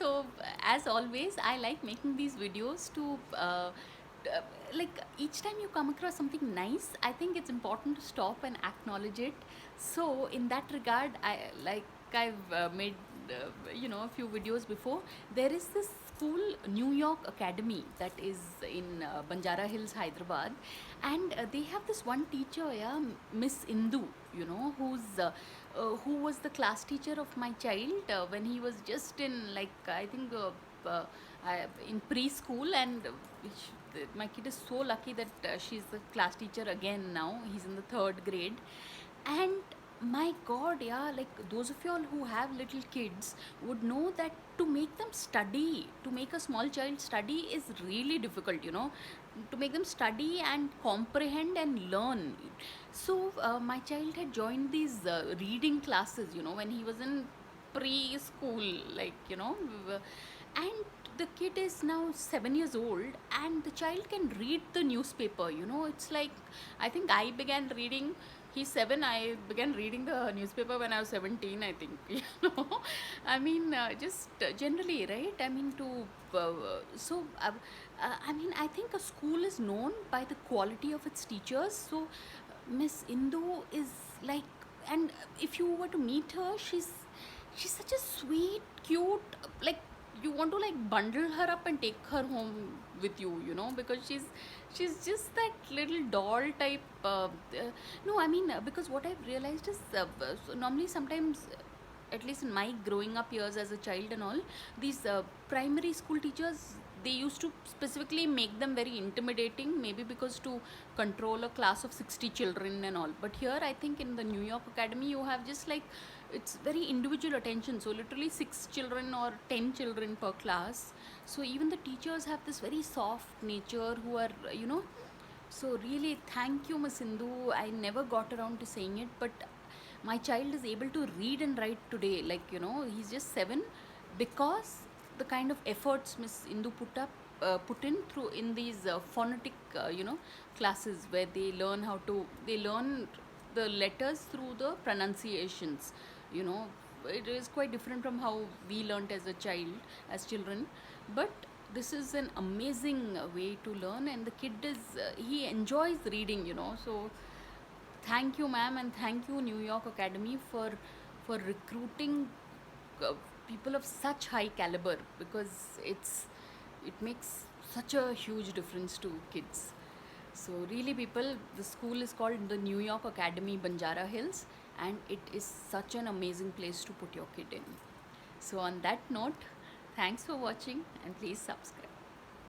So as always, I like making these videos to uh, like each time you come across something nice, I think it's important to stop and acknowledge it. So in that regard, I've made a few videos before. There is this school, New York Academy, that is in Banjara Hills, Hyderabad, and they have this one teacher, yeah, Miss Indu, who was the class teacher of my child when he was just in, like, I think uh, in preschool. And my kid is so lucky that she's the class teacher again now. He's in the third grade. And my god, yeah, like those of y'all who have little kids would know that to make them study, to make a small child study is really difficult, to make them study and comprehend and learn. So my child had joined these reading classes, when he was in preschool, like, and the kid is now 7 years old, and the child can read the newspaper. It's like, I think I began reading, he's 7, I began reading the newspaper when I was 17, I think. I mean, just generally, right? I mean, I mean, I think a school is known by the quality of its teachers. So Miss Indu is like, and if you were to meet her, she's such a sweet, cute, like, you want to like bundle her up and take her home with you, because she's just that little doll type. No, I mean, because what I've realized is, so normally sometimes, at least in my growing up years as a child and all, these primary school teachers, they used to specifically make them very intimidating, maybe because to control a class of 60 children and all. But here, I think in the New York Academy, you have just like, it's very individual attention. So literally 6 children or 10 children per class. So even the teachers have this very soft nature who are, so really, thank you, Miss Sindhu. I never got around to saying it, but my child is able to read and write today. Like, he's just 7, because the kind of efforts Miss Indu put in through in these phonetic, classes, where they learn the letters through the pronunciations. You know, it is quite different from how we learnt as children, but this is an amazing way to learn, and the kid he enjoys reading. So thank you, ma'am, and thank you, New York Academy, for recruiting uh, people of such high caliber, because it makes such a huge difference to kids. So really, people, the school is called the New York Academy, Banjara Hills, and it is such an amazing place to put your kid in. So on that note, thanks for watching, and please subscribe.